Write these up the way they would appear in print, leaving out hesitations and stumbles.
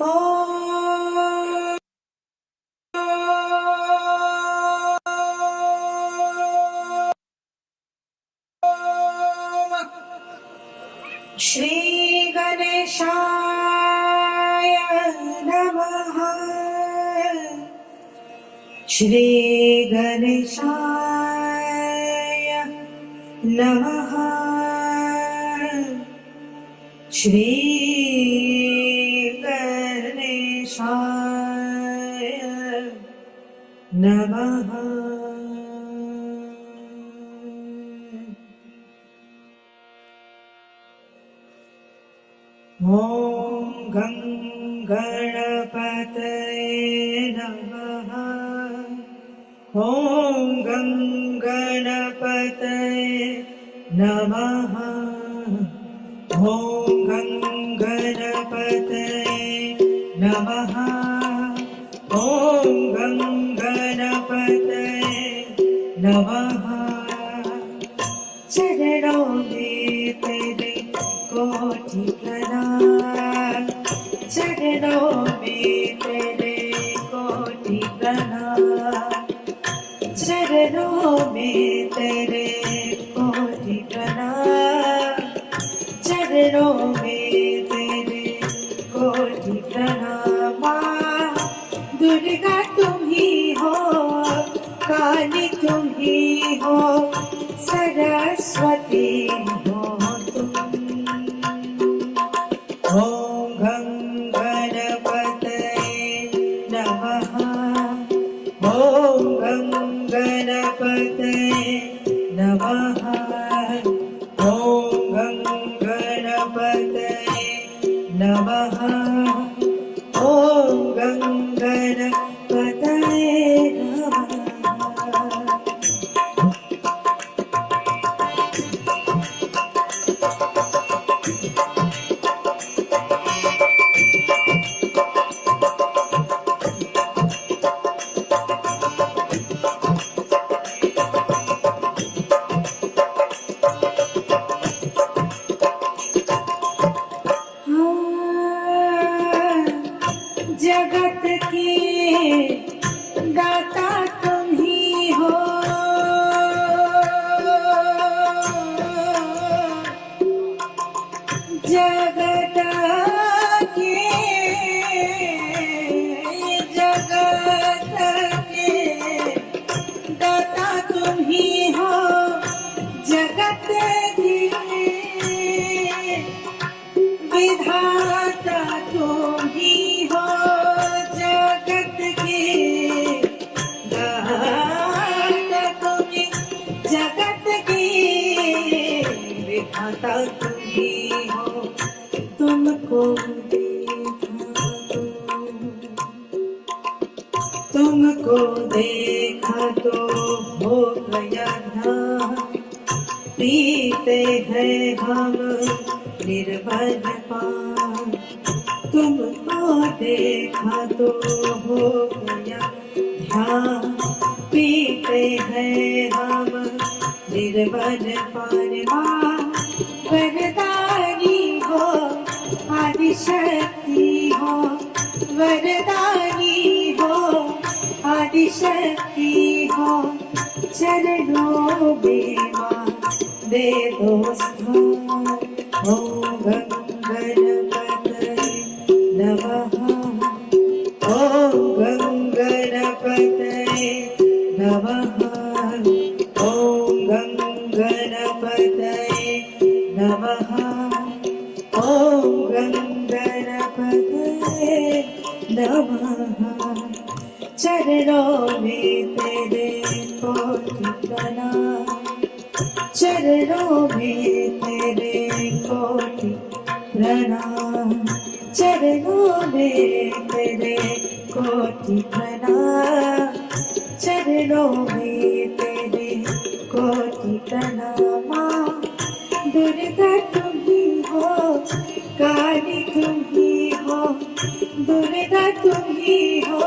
ॐ श्री गणेशाय नमः। श्री गणेशाय नमः। श्री गणेशाय नमः। ॐ गं गणपतये नमः। ॐ गं गणपतये नमः। ॐ गं गणपतये नमः। ॐ गं गणपतये नमः। चरणों में तेरे कोटि प्रणाम। चरणों में तेरे कोटि प्रणाम। चरणों में तेरे कोटि प्रणाम। चरणों में तेरे कोटि प्रणाम। माँ दुर्गा तुम ही हो, काली तुम ही हो, सरस्वती हो तुम। ॐ गं गणपतये नमः। ॐ गं गणपतये नमः। ॐ गं गणपतये नमः। ॐ गं गणपतये नमः। जगत के दाता तुम ही हो। जगत के दाता तुम ही हो। जगत के विधाता तुम ही हो। जगत के दाता तुम ही, जगत के विधाता तुम ही हो। तुमको देखा तुमको देखा तो हो गया ध्यान। पीते हैं हम निर्मल पान। तुमको देखा तो हो गया ध्यान। पीते हैं हम निर्मल पान। माँ वरदानी हो, आदिशक्ति हो। वरदानी हो, आदिशक्ति हो। चरणों में माँ दे दो स्थान। ॐ गं गणपतये नमः। ॐ गं गणपतये नमः। ॐ गं गणपतये नमः। ॐ गं गणपतये नमः। चरणों में तेरे कोटि प्रणाम। चरणों में तेरे कोटि प्रणाम। चरणों में तेरे कोटि प्रणाम। चरणों में तेरे कोटि प्रणाम। माँ दुर्गा तुम ही हो, काली तुम ही हो। दुर्गा तुम ही हो,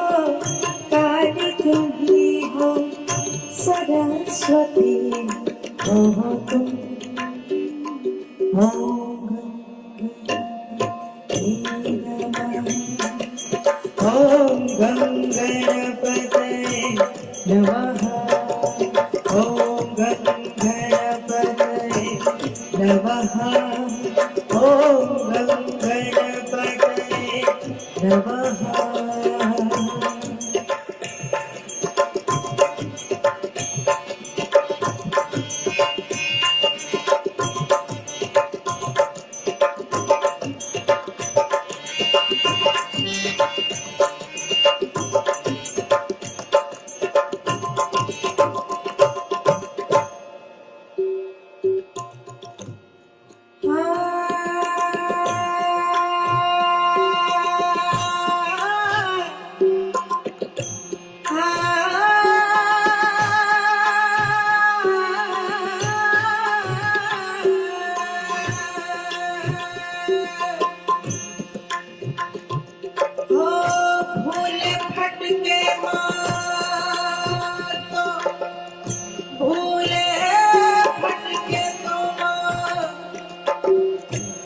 काली तुम ही हो, सरस्वती हो तुम। ॐ गणपतये नमः। नमः।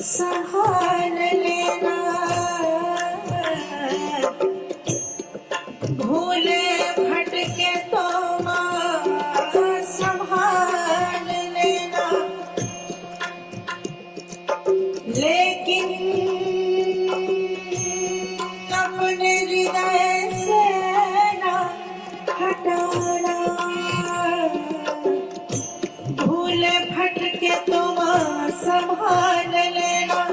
संभाल लेना, भूले भटके तो संभाल लेना, लेकिन अपने हृदय से ना हटाना। भूले भटके तो संभाल लेना,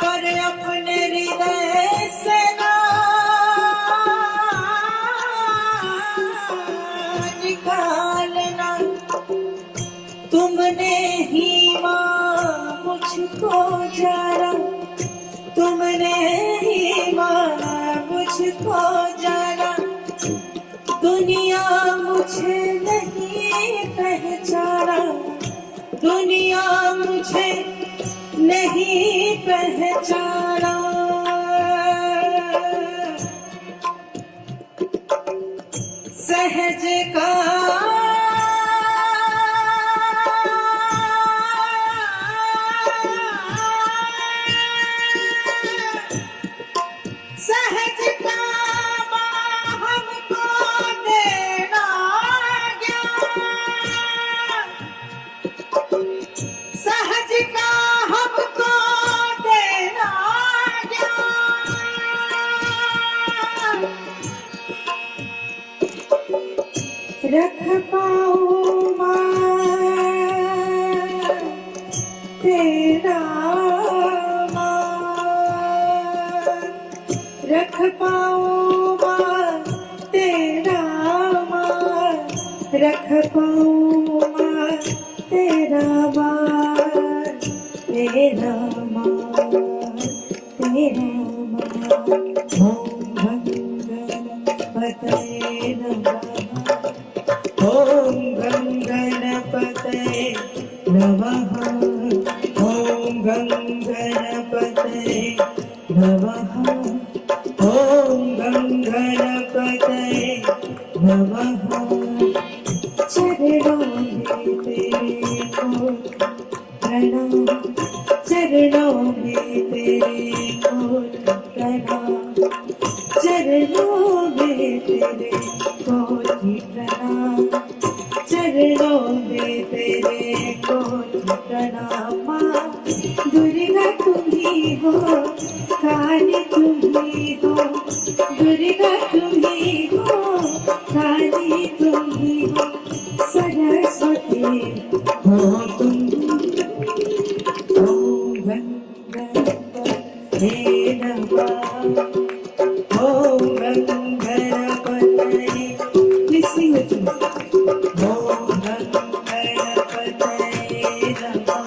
पर अपने हृदय से ना निकालना। तुमने ही माँ मुझको जाना, तुमने ही माँ मुझको जाना। दुनिया मुझे नहीं पहचाना, दुनिया मुझे नहीं पहचाना। सहज का सहज का हमको देना ज्ञान, सहज का हमको देना ज्ञान। रख पाऊँ माँ तेरा रख पाऊँ माँ तेरा माँ, रख पाऊँ माँ तेरा माँ, तेरा माँ, तेरा माँ। ओम गणपतये नमः, ओम गणपतये नमः, ओम गणपतये नमः। चरणों में तेरे को प्रणाम, चरणों में तेरे को प्रणाम, चरणों में तेरे को प्रणाम, चरणों में तेरे को प्रणाम। माँ दुर्गा तुम ही हो, काली तुम ही हो, दुर्गा तुम ही हो, काली तुम ही हो, सरस्वती हो तुम। ओम गणपतये नमः, ओम गणपतये। Please sing with me. ओम गणपतये नमः।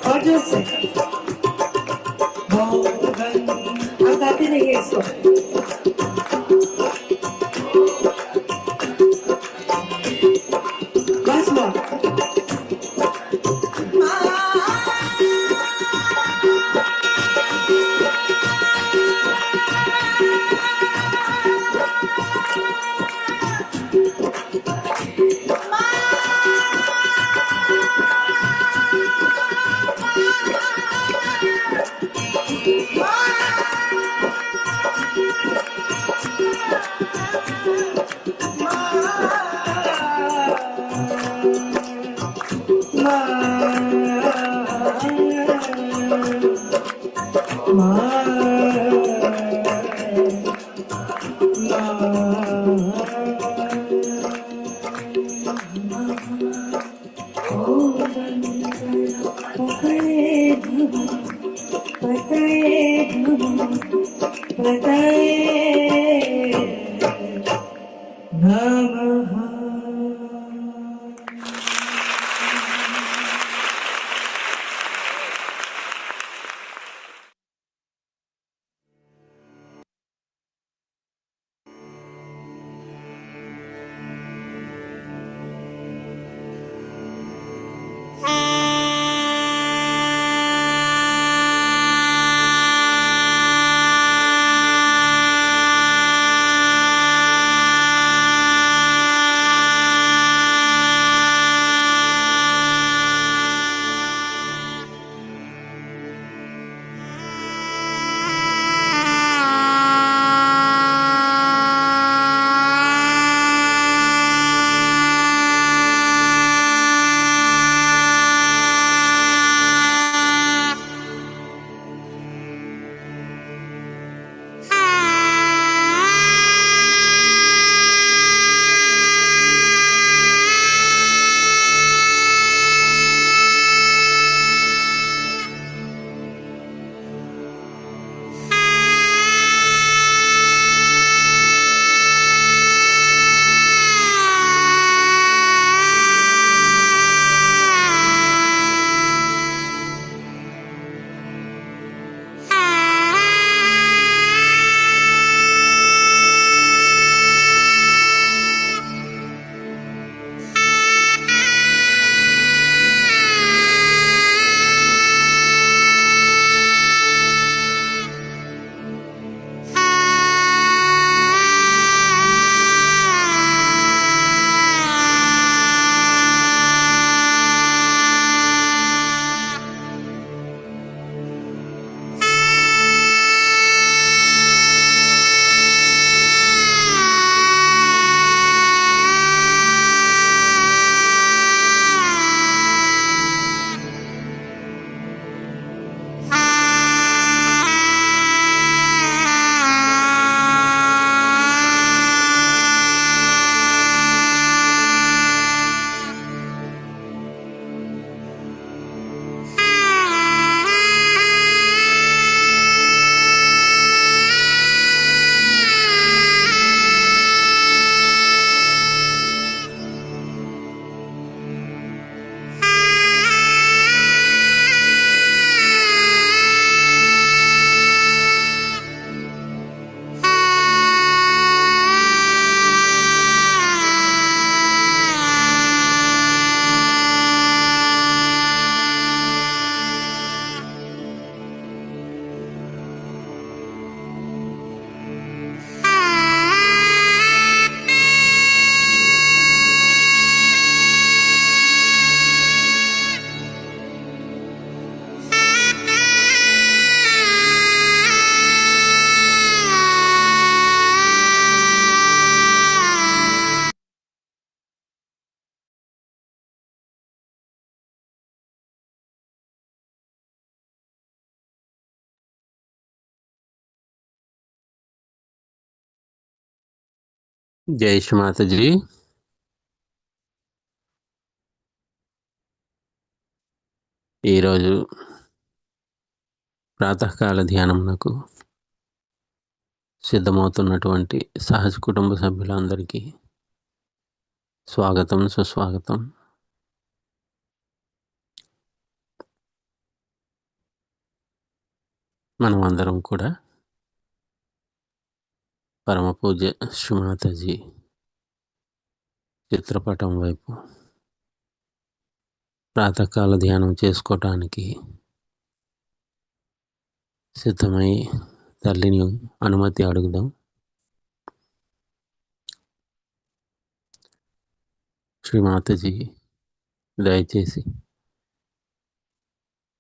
और जोर से आप गाते रहिए इसको। बस జై శ్రీ మాతాజీ. ఈరోజు ప్రాతకాల ధ్యానమునకు సిద్ధమవుతున్నటువంటి సహజ కుటుంబ సభ్యులందరికీ స్వాగతం, సుస్వాగతం. మనం అందరం కూడా పరమ పూజ్య శ్రీ మాతాజీ చిత్రపటం వైపు ప్రాతకాల ధ్యానం చేసుకోవటానికి సిద్ధమై తల్లిని అనుమతి అడుగుదాం. శ్రీ మాతాజీ దయచేసి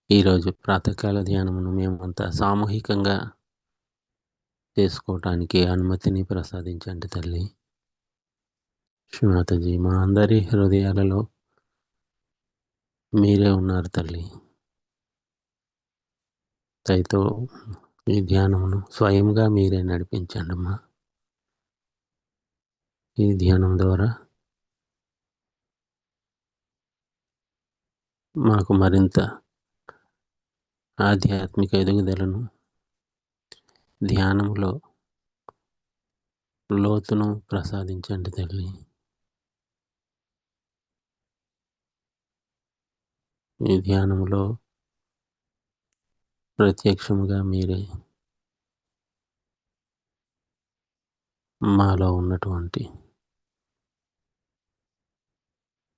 ఈరోజు ప్రాతకాల ధ్యానమును మేమంతా సామూహికంగా చేసుకోవటానికి అనుమతిని ప్రసాదించండి తల్లి. శ్రీ మాతాజీ, మా అందరి హృదయాలలో మీరే ఉన్నారు తల్లి. దయతో ఈ ధ్యానమును స్వయంగా మీరే నడిపించండి అమ్మా. ఈ ధ్యానం ద్వారా మాకు మరింత ఆధ్యాత్మిక ఎదుగుదలను, ధ్యానంలో లోతును ప్రసాదించండి తల్లి. ఈ ధ్యానంలో ప్రత్యక్షముగా మీరే మాలో ఉన్నటువంటి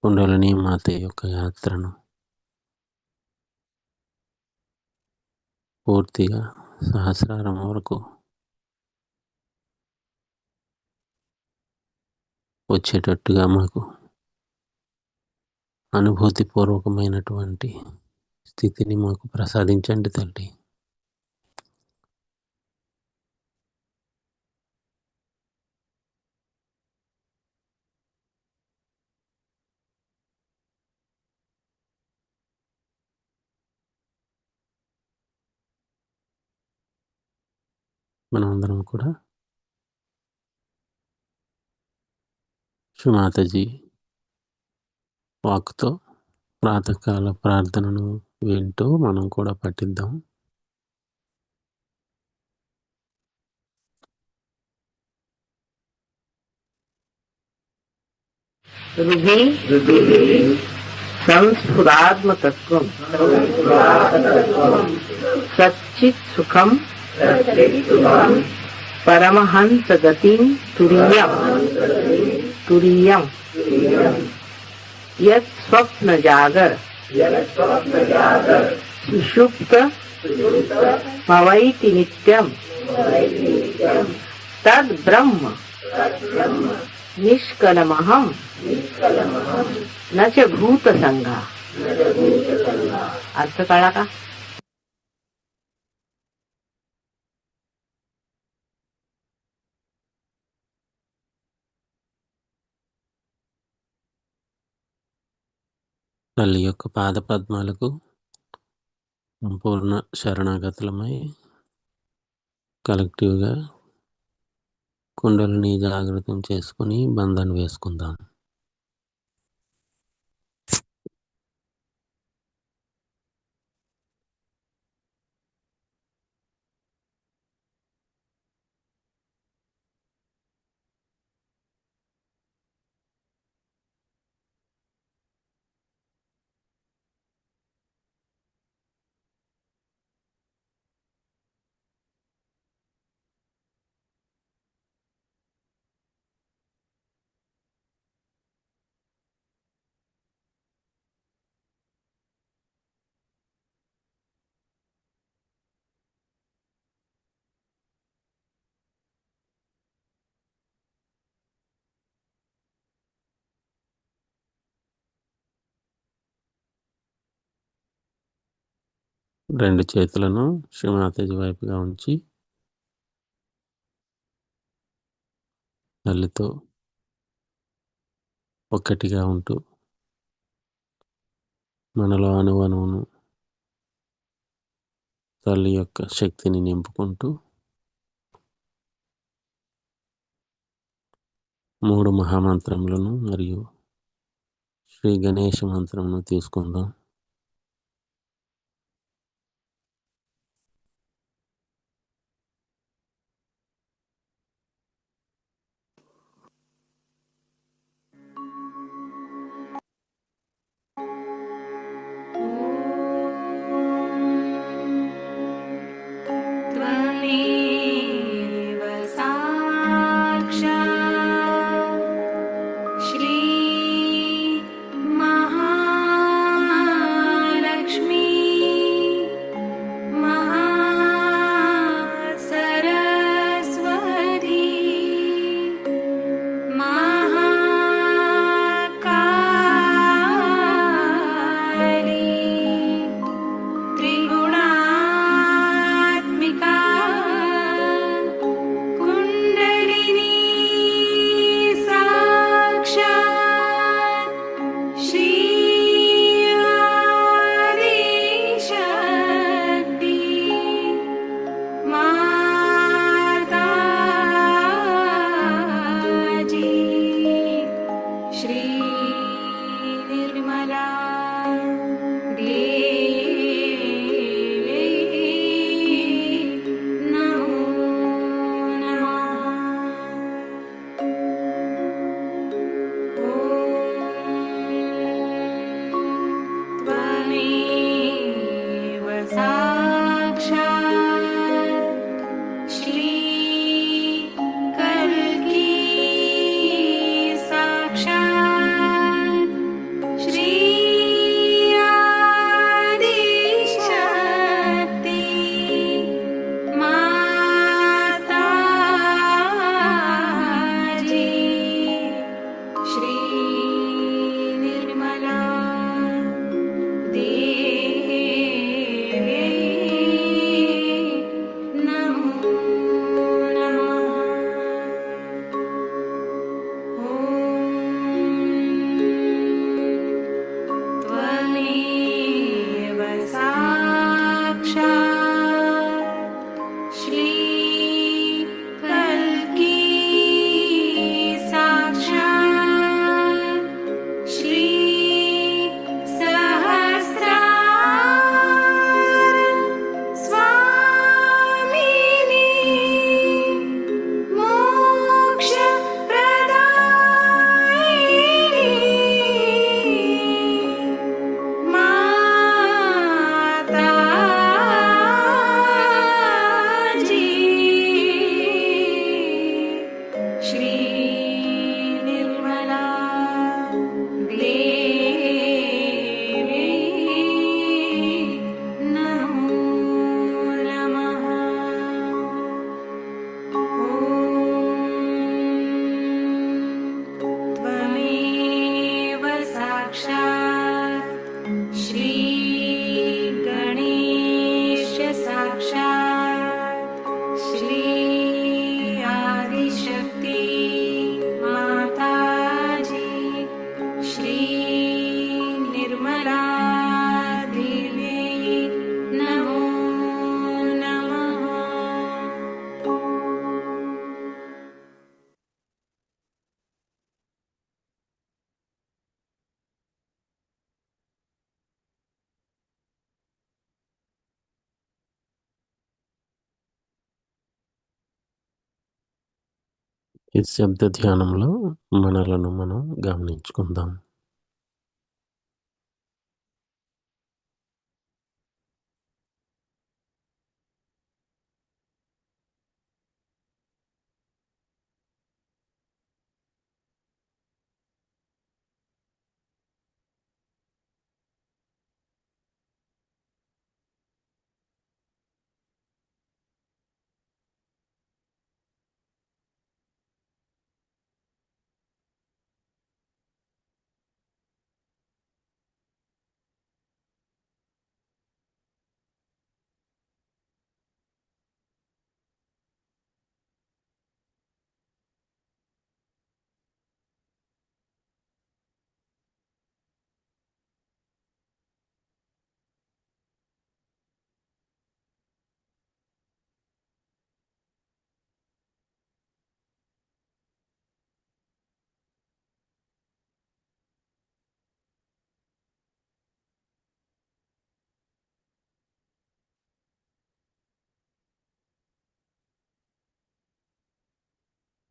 కుండలిని మాత యొక్క యాత్రను పూర్తిగా సహస్రారం వరకు వచ్చేటట్టుగా మాకు అనుభూతిపూర్వకమైనటువంటి స్థితిని మాకు ప్రసాదించండి తల్లి. మనమందరం కూడా శ్రీమాతజీ వాక్తో ప్రాతకాల ప్రార్థనను వింటూ మనం కూడా పఠిద్దాం. సంస్ఫురాత్మతత్వం సచ్చిత్ సుఖం పరమహంస గతిం తురీయం యత్ స్వప్న జాగర సుషుప్త మవైతి నిత్యం తద్ బ్రహ్మ నిష్కలమహం నచ భూత సంఘ. अर्थ कळला का? తల్లి యొక్క పాద పద్మాలకు సంపూర్ణ శరణాగతులమై కలెక్టివ్గా కుండలిని జాగృతం చేసుకుని బంధన వేసుకుందాం. రెండు చేతులను శ్రీమాతజీ వైపుగా ఉంచి తల్లితో ఒక్కటిగా ఉంటూ మనలో అణువణువును తల్లి యొక్క శక్తిని నింపుకుంటూ 3 మహామంత్రములను మరియు శ్రీ గణేష మంత్రమును తీసుకుందాం. त्वमेव साक्षात् श्री महादेव ఈ శబ్ద ధ్యానంలో మనలను మనం గమనించుకుందాం.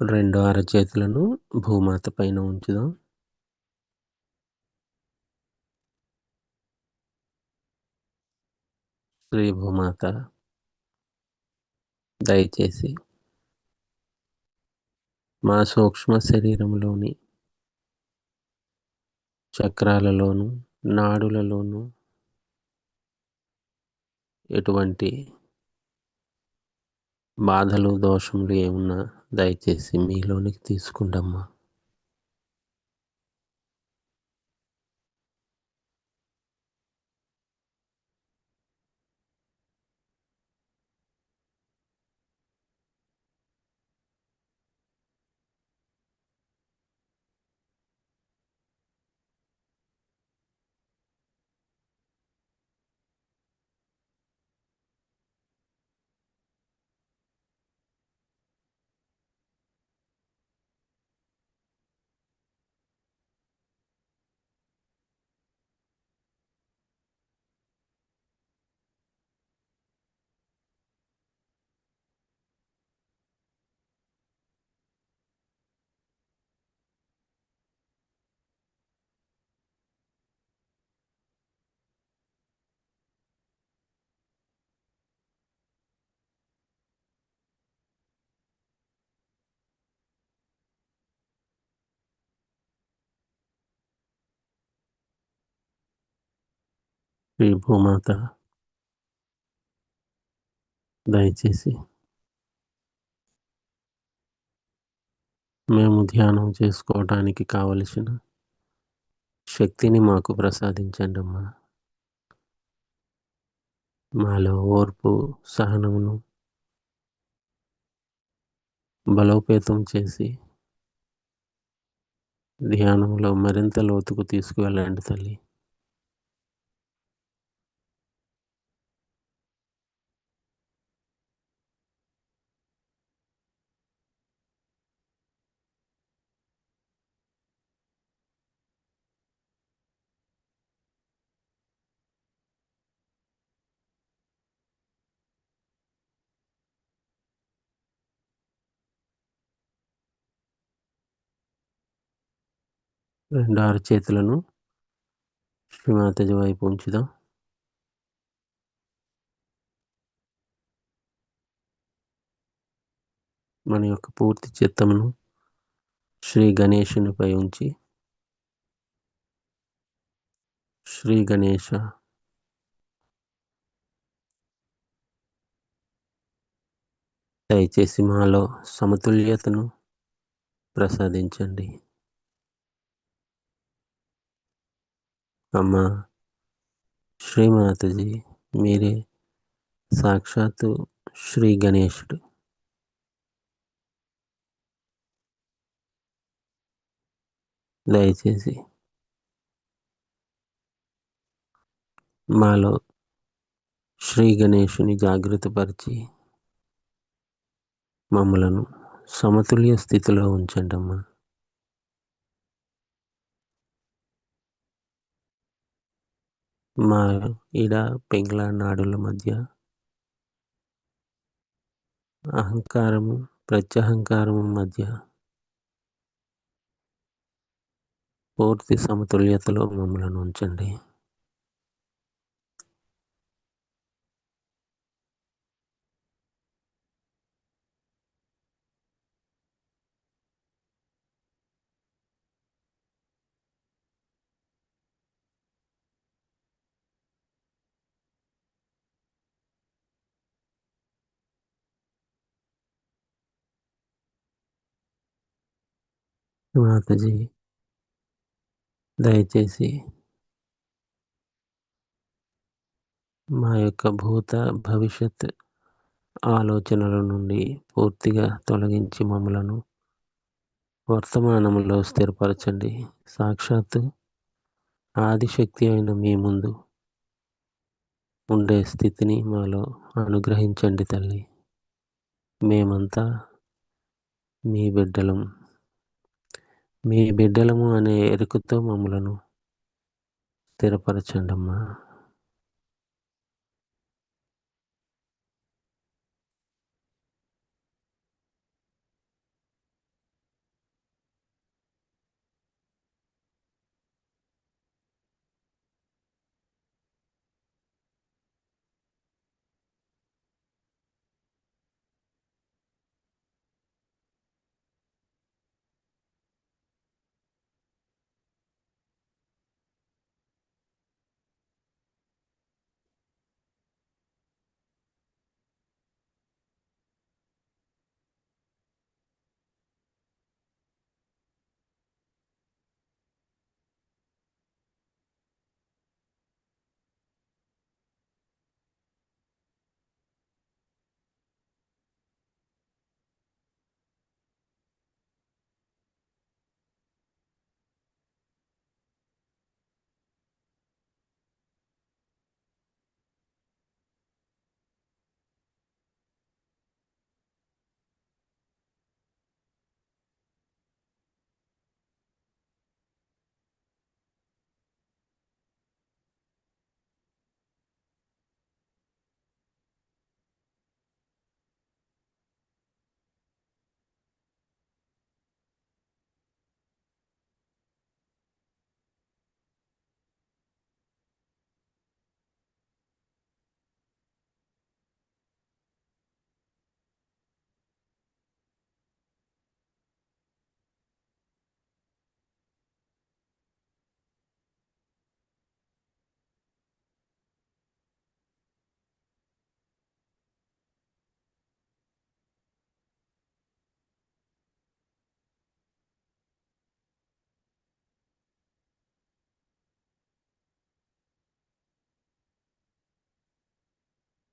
రెండు అరచేతులను భూమాత పైన ఉంచుదాం. శ్రీ భూమాత, దయచేసి మా సూక్ష్మ శరీరంలోని చక్రాలలోను, నాడులలోను ఎటువంటి బాధలు, దోషములు ఏమున్నా దయచేసి మీలోనికి తీసుకుంటమ్మా. శ్రీ భూమాత, దయచేసి మేము ధ్యానం చేసుకోవటానికి కావలసిన శక్తిని మాకు ప్రసాదించండి అమ్మా. మాలో ఓర్పు, సహనమును బలోపేతం చేసి ధ్యానంలో మరింత లోతుకు తీసుకువెళ్ళండి తల్లి. రెండు అరచేతులను శ్రీమాతజీ వైపు ఉంచుదాం. మన యొక్క పూర్తి చిత్తమును శ్రీ గణేశునిపై ఉంచి, శ్రీ గణేశ, దయచేసి మాలో సమతుల్యతను ప్రసాదించండి. అమ్మా శ్రీమాతజీ, మీరే సాక్షాత్తు శ్రీ గణేశుడు. దయచేసి మాలో శ్రీ గణేశుని జాగృతపరిచి మమ్మలను సమతుల్య స్థితిలో ఉంచండమ్మా. మా ఇడ పింగళ నాడుల మధ్య అహంకారము, ప్రత్యహంకారము మధ్య పూర్తి సమతుల్యతలో మమ్మలను ఉంచండి. మాతాజీ, దయచేసి మా యొక్క భూత భవిష్యత్ ఆలోచనల నుండి పూర్తిగా తొలగించి మమ్మలను వర్తమానంలో స్థిరపరచండి. సాక్షాత్తు ఆదిశక్తి అయిన మీ ముందు ఉండే స్థితిని మాలో అనుగ్రహించండి తల్లి. మేమంతా మీ బిడ్డలము అనే ఎరుకతో మమ్మలను స్థిరపరచండి అమ్మా.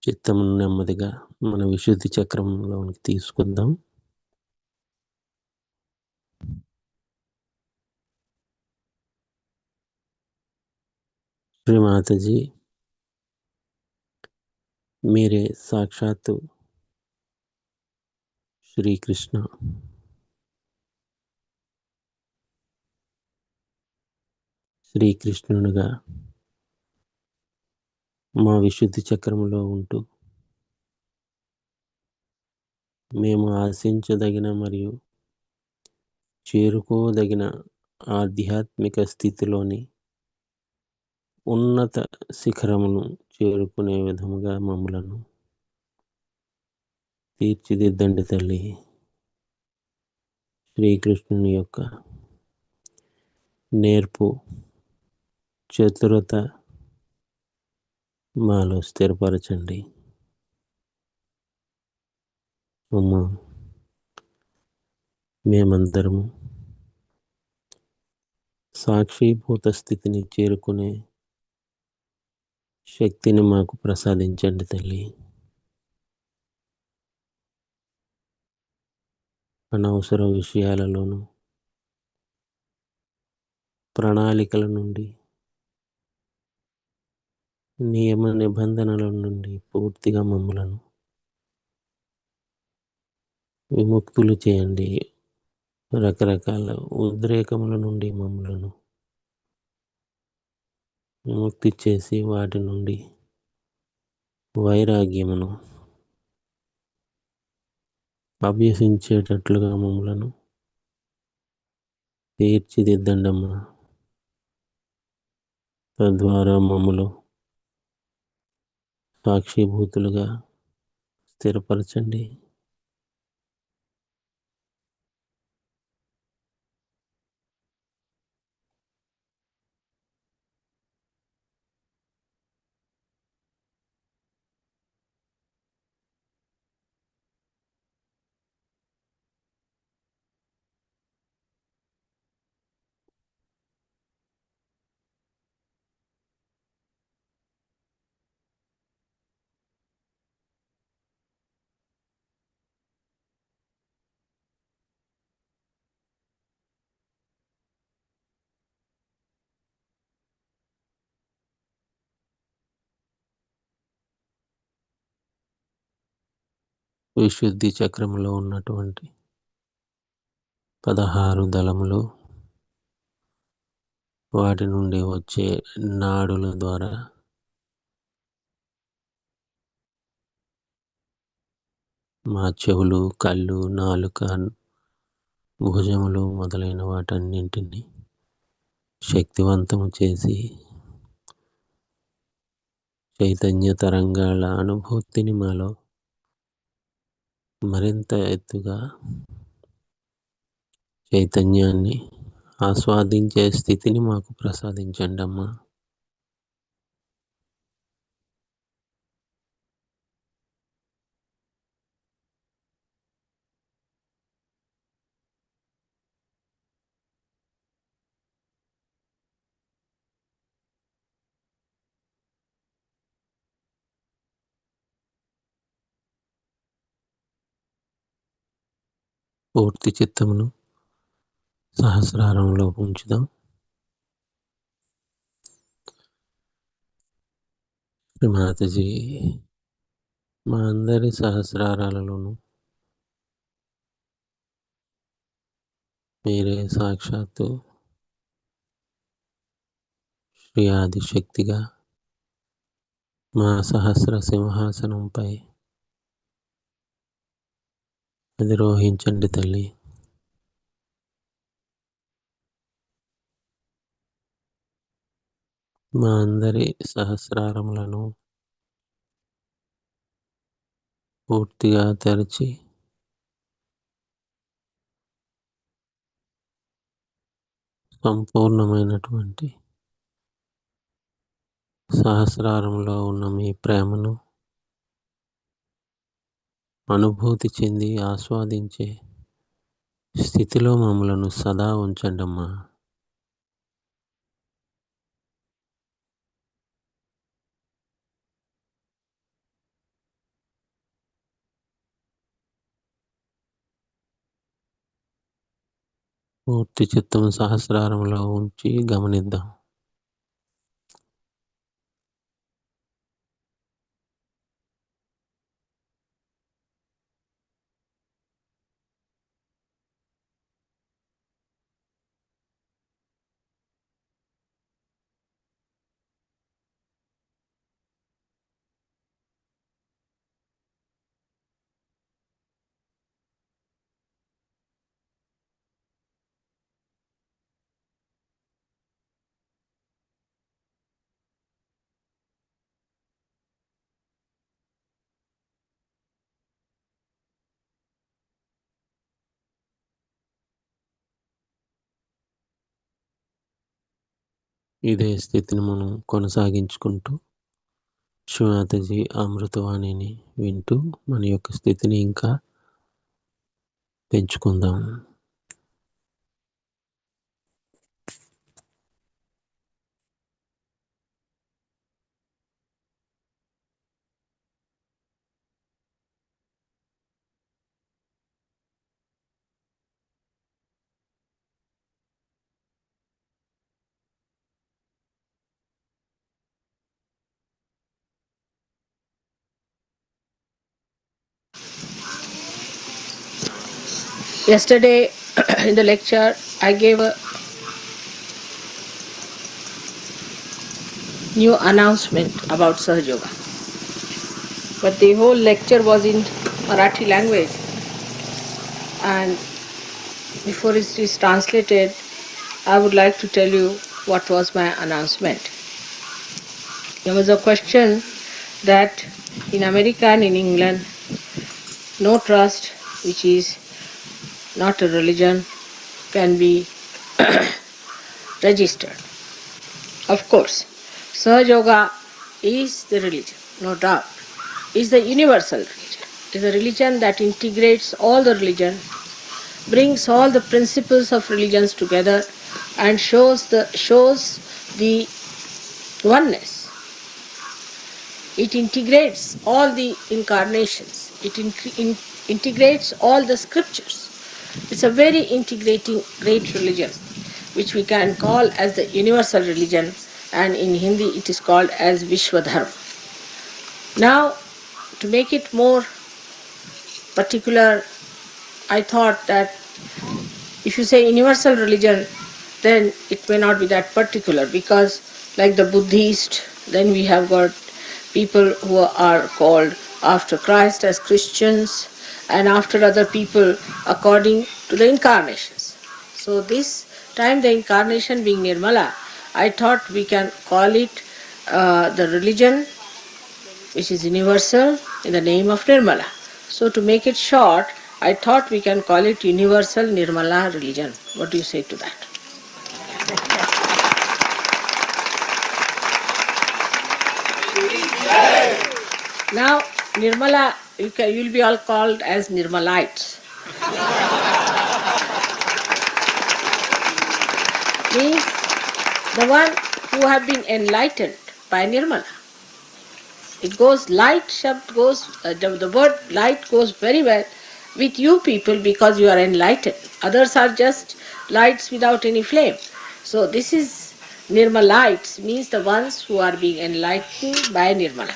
చిత్తమును నెమ్మదిగా మన విశుద్ధి చక్రంలోనికి తీసుకుందాం. శ్రీ మాతాజీ, మీరే సాక్షాత్తు శ్రీకృష్ణ. శ్రీకృష్ణునిగా మా విశుద్ధి చక్రంలో ఉంటూ మేము ఆశించదగిన మరియు చేరుకోదగిన ఆధ్యాత్మిక స్థితిలోని ఉన్నత శిఖరమును చేరుకునే విధముగా మమ్మలను తీర్చిదిద్దండి తల్లి. శ్రీకృష్ణుని యొక్క నేర్పు, చతురత మాలో స్థిరపరచండి అమ్మా. మేమందరము సాక్షిభూత స్థితిని చేరుకునే శక్తిని మాకు ప్రసాదించండి తల్లి. అనవసర విషయాలలోనూ ప్రణాళికల నుండి నియమ నిబంధనల నుండి పూర్తిగా మమ్మలను విముక్తులు చేయండి. రకరకాల ఉద్రేకముల నుండి మమ్మలను విముక్తి చేసి వాటి నుండి వైరాగ్యమును అభ్యసించేటట్లుగా మమ్మలను తీర్చిదిద్దండమ్మా. తద్వారా మమ్మను సాక్షిభూతులుగా స్థిరపరచండి. విశుద్ధి చక్రములో ఉన్నటువంటి 16 దళములు, వాటి నుండి వచ్చే నాడుల ద్వారా మా చెవులు, కళ్ళు, నాలుక, భుజములు మొదలైన వాటన్నింటినీ శక్తివంతము చేసి చైతన్య తరంగాల అనుభూతిని మాలో మరింత ఎత్తుగా చైతన్యాన్ని ఆస్వాదించే స్థితిని మాకు ప్రసాదించండి అమ్మా. పూర్తి చిత్తమును సహస్రారంలో ఉంచుదాం. శ్రీమాతజీ, మా అందరి సహస్రారాలలోనూ మీరే సాక్షాత్తు శ్రీ ఆదిశక్తిగా మా సహస్ర సింహాసనంపై అధిరోహించండి తల్లి. మా అందరి సహస్రారములను పూర్తిగా తెరచి సంపూర్ణమైనటువంటి సహస్రారంలో ఉన్న మీ ప్రేమను అనుభూతి చెంది ఆస్వాదించే స్థితిలో మమ్మలను సదా ఉంచండమ్మా. పూర్తి చిత్తం సహస్రారంలో ఉంచి గమనిద్దాం. ఇదే స్థితిని మనం కొనసాగించుకుంటూ శ్రీమాతజీ అమృతవాణిని వింటూ మన యొక్క స్థితిని ఇంకా పెంచుకుందాం. Yesterday in the lecture, I gave a new announcement about Sahaja Yoga. But the whole lecture was in Marathi language, and before it is translated, I would like to tell you what was my announcement. There was a question that in America and in England, no trust, which is not a religion, can be registered. Of course, Sahaja Yoga is the religion, no doubt. Is the universal religion. Is a religion that integrates all the religion, brings all the principles of religions together, and shows the oneness. It integrates all the incarnations. It integrates all the scriptures. It's a very integrating great religion, which we can call as the universal religion, and in Hindi it is called as Vishwadharma. Now, to make it more particular, I thought that if you say universal religion, then it may not be that particular, because like the Buddhist, then we have got people who are called after Christ as Christians, and after other people according to the incarnations. So this time the incarnation being Nirmala, I thought we can call it the religion which is universal in the name of Nirmala. So to make it short, I thought we can call it universal Nirmala religion. What do you say to that? Now, Nirmala, you'll be all called as Nirmalites. Means the one who have been enlightened by Nirmala. It goes, light shabd goes, the word light goes very well with you people because you are enlightened. Others are just lights without any flame. So this is Nirmalites, means the ones who are being enlightened by Nirmala.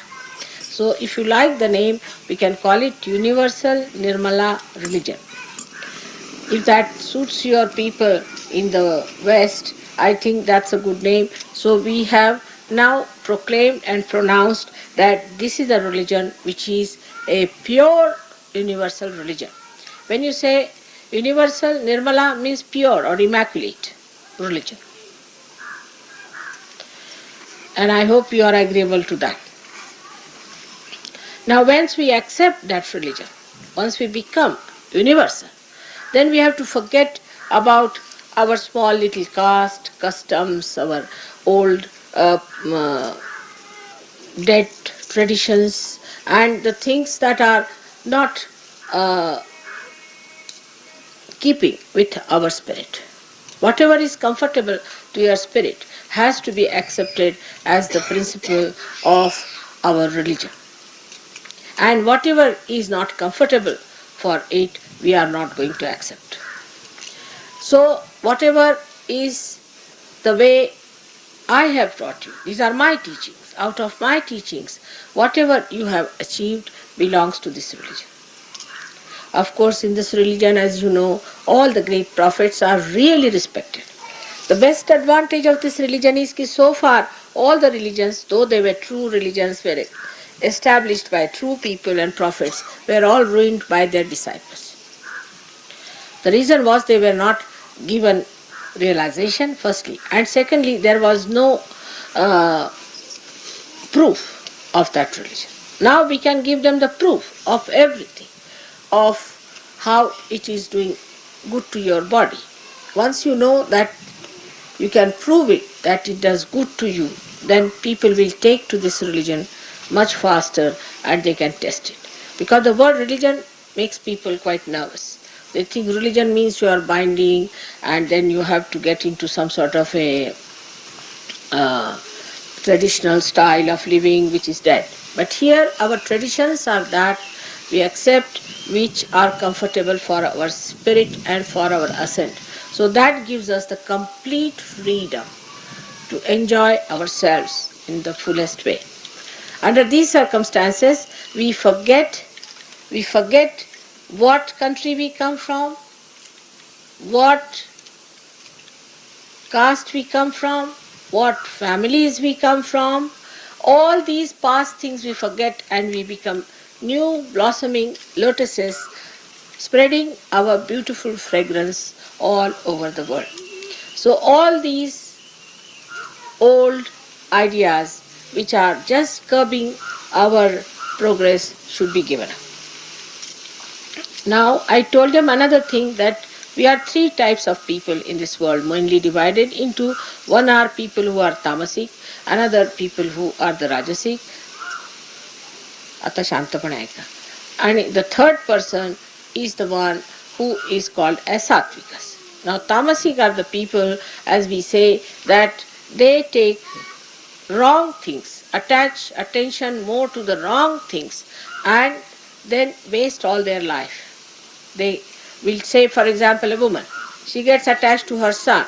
So if you like the name, we can call it Universal Nirmala Religion. If that suits your people in the West, I think that's a good name. So we have now proclaimed and pronounced that this is a religion which is a pure universal religion. When you say universal, Nirmala means pure or immaculate religion. And I hope you are agreeable to that. Now, once we accept that religion, once we become universal, then we have to forget about our small little caste, customs, our old dead traditions, and the things that are not keeping with our spirit. Whatever is comfortable to your spirit has to be accepted as the principle of our religion. And whatever is not comfortable for it, we are not going to accept. So, whatever is the way I have taught you, these are my teachings. Out of my teachings, whatever you have achieved belongs to this religion. Of course, in this religion, as you know, all the great prophets are really respected. The best advantage of this religion is that so far all the religions, though they were true religions, were established by true people and prophets, were all ruined by their disciples. The reason was they were not given realization, firstly, and secondly, there was no proof of that religion. Now we can give them the proof of everything, of how it is doing good to your body. Once you know that you can prove it, that it does good to you, then people will take to this religion much faster and they can test it. Because the word religion makes people quite nervous. They think religion means you are binding and then you have to get into some sort of a traditional style of living which is dead. But here our traditions are that we accept which are comfortable for our spirit and for our ascent. So that gives us the complete freedom to enjoy ourselves in the fullest way. Under these circumstances, we forget what country we come from, what caste we come from, what families we come from. All these past things we forget and we become new blossoming lotuses, spreading our beautiful fragrance all over the world. So all these old ideas which are just curbing our progress should be given up. Now, I told them another thing, that we are three types of people in this world, mainly divided into: one are people who are tamasic, another people who are the rajasic, आता शांतपणे ऐका, and the third person is the one who is called as sattvikas. Now, tamasic are the people, as we say, that they take wrong things, attach attention more to the wrong things, and then waste all their life. They will say, for example, a woman, she gets attached to her son.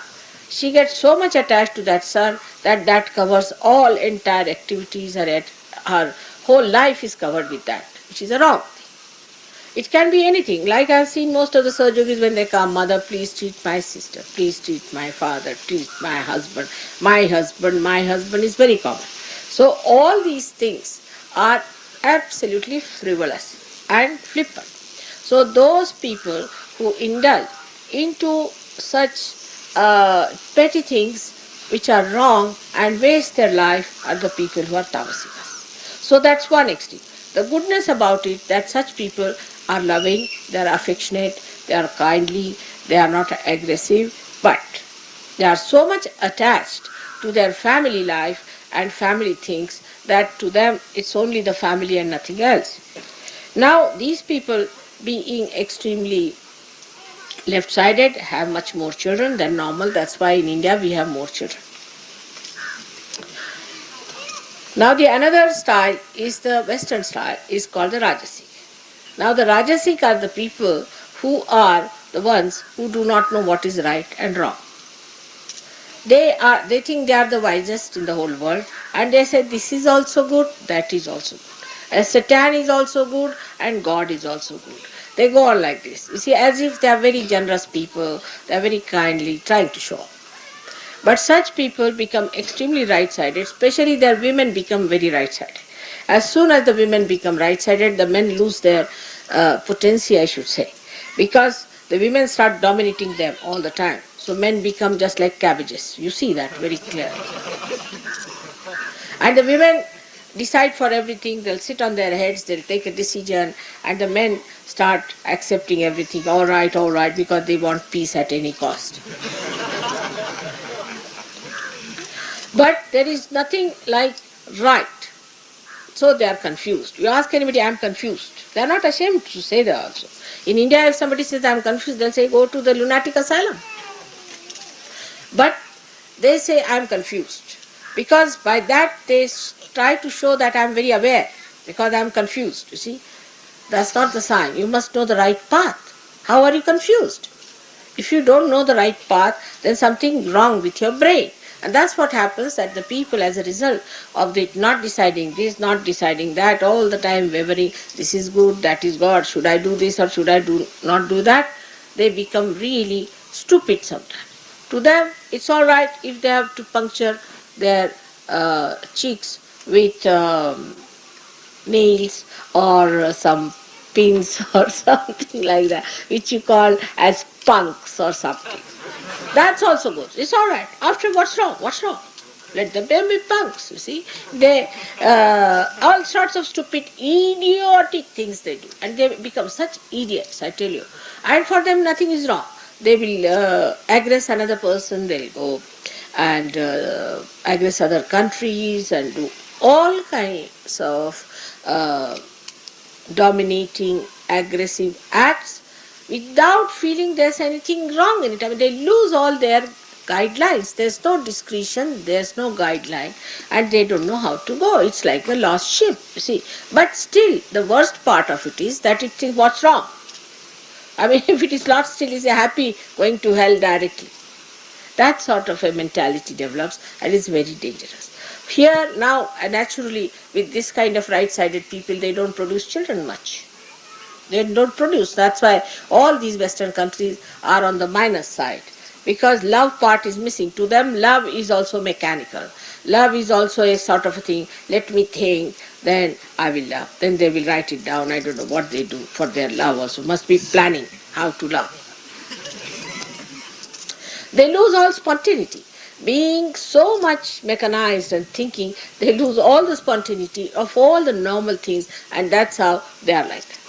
She gets so much attached to that son that that covers all entire activities. Her whole life is covered with that, which is a wrong thing. It can be anything. Like I've seen most of the Sahajogis when they come, mother, please treat my sister, please treat my father, treat my husband. My husband is very common. So all these things are absolutely frivolous and flippant. So those people who indulge into such petty things which are wrong and waste their life are the people who are tamasikas. So that's one extreme. The goodness about it, that such people are loving, they are affectionate, they are kindly, they are not aggressive, but they are so much attached to their family life and family things that to them it's only the family and nothing else. Now, these people, being extremely left-sided, have much more children than normal. That's why in India we have more children. Now, the another style is the Western style, is called the Rajasic. Now, the Rajasic are the people who are the ones who do not know what is right and wrong. They think they are the wisest in the whole world, and they say this is also good, that is also good. As Satan is also good and God is also good. They go on like this. You see, as if they are very generous people, they are very kindly trying to show off. But such people become extremely right-sided, especially their women become very right-sided. As soon as the women become right-sided, the men lose their potency, I should say, because the women start dominating them all the time. So men become just like cabbages. You see that very clearly. And the women decide for everything, they'll sit on their heads, they'll take a decision, and the men start accepting everything, all right, because they want peace at any cost. But there is nothing like right. So they are confused. You ask anybody, I'm confused. They are not ashamed to say that also. In India, if somebody says, I'm confused, they'll say, go to the lunatic asylum. But they say, I'm confused. Because by that they try to show that I'm very aware, because I'm confused, you see. That's not the sign. You must know the right path. How are you confused? If you don't know the right path, then something wrong with your brain. And that's what happens, that the people, as a result of it not deciding this, not deciding that, all the time wavering, this is good, that is God, should I do this or should I not do that, they become really stupid sometimes. To them, it's all right if they have to puncture their cheeks with nails or some pins or something like that, which you call as punks or something. That's also good. It's all right. After, what's wrong? What's wrong? Let them be punks, you see. They, all sorts of stupid, idiotic things they do. And they become such idiots, I tell you. And for them, nothing is wrong. They will aggress another person, they'll go and aggress other countries and do all kinds of dominating, aggressive acts without feeling there's anything wrong in it. I mean, they lose all their guidelines. There's no discretion, there's no guideline, and they don't know how to go. It's like a lost ship, you see. But still, the worst part of it is that it thinks what's wrong. I mean, if it is lost, still is happy going to hell directly. That sort of a mentality develops, and is very dangerous. Here now, naturally, with this kind of right-sided people, they don't produce children much. They don't produce. That's why all these Western countries are on the minus side, because love part is missing. To them, love is also mechanical. Love is also a sort of a thing, let me think, then I will love. Then they will write it down. I don't know what they do for their love also. Must be planning how to love. They lose all spontaneity. being so much mechanized and thinking, they lose all the spontaneity of all the normal things, and that's how they are like that.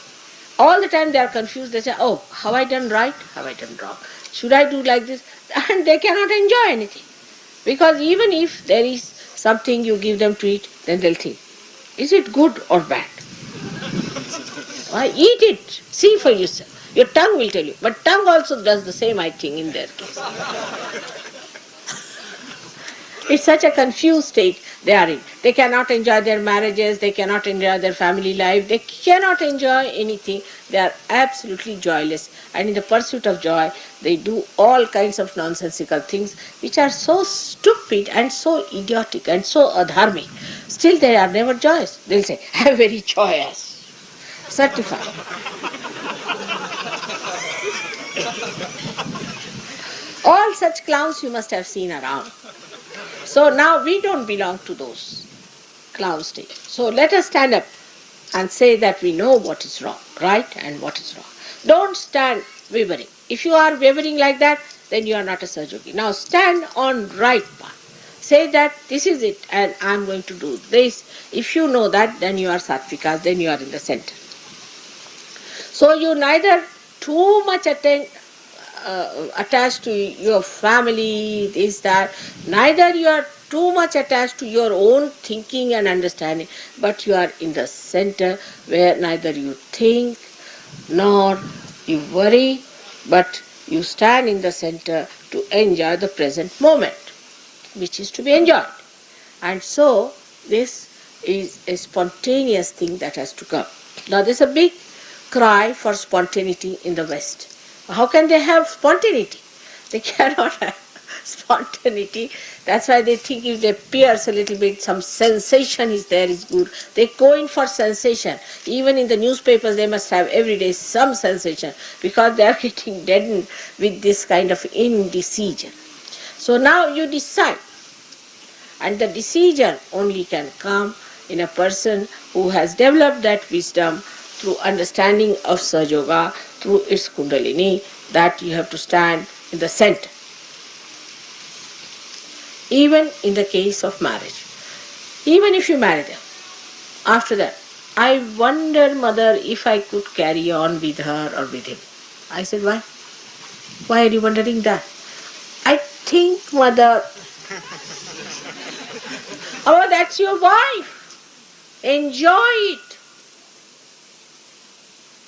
All the time they are confused. They say, oh, have I done right? Have I done wrong? Should I do like this? And they cannot enjoy anything. Because even if there is something you give them to eat, then they'll think, is it good or bad? Why, eat it. See for yourself. Your tongue will tell you. But tongue also does the same, I think, in their case. It's such a confused state they are in. They cannot enjoy their marriages, they cannot enjoy their family life, they cannot enjoy anything. They are absolutely joyless. And in the pursuit of joy, they do all kinds of nonsensical things which are so stupid and so idiotic and so adharmic. Still, they are never joyous. They'll say, I'm very joyous. Certified. All such clowns you must have seen around. So now we don't belong to those clown stage. So let us stand up and say that we know what is wrong, right, and what is wrong. Don't stand wavering. If you are wavering like that, then you are not a Sahaja. Now stand on right path. Say that this is it and I am going to do this. If you know that, then you are Sattvikas, then you are in the center. So you neither too much attached to your family, this, that. Neither you are too much attached to your own thinking and understanding, but you are in the center where neither you think nor you worry, but you stand in the center to enjoy the present moment, which is to be enjoyed. And so this is a spontaneous thing that has to come. Now there's a big cry for spontaneity in the West. How can they have spontaneity? They cannot have spontaneity. That's why they think if they pierce a little bit, some sensation is there is good. They go in for sensation. Even in the newspapers they must have every day some sensation because they are getting deadened with this kind of indecision. So now you decide. And the decision only can come in a person who has developed that wisdom through understanding of Sahaja Yoga, through its Kundalini, that you have to stand in the center. Even in the case of marriage. Even if you marry them, after that, I wonder, mother, if I could carry on with her or with him. I said, why? Why are you wondering that? I think, mother, oh, that's your wife. Enjoy it.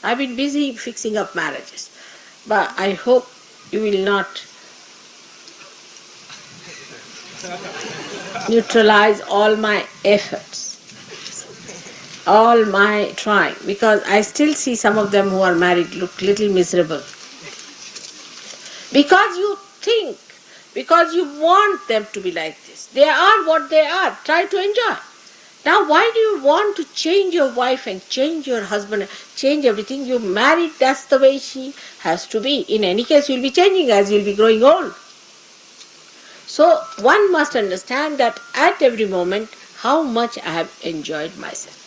I've been busy fixing up marriages, but I hope you will not neutralize all my efforts, all my trying, because I still see some of them who are married look little miserable. Because you think, because you want them to be like this. They are what they are. Try to enjoy. Now, why do you want to change your wife and change your husband, change everything? You married, that's the way she has to be. In any case, you'll be changing as you'll be growing old. So, one must understand that at every moment, how much I have enjoyed myself.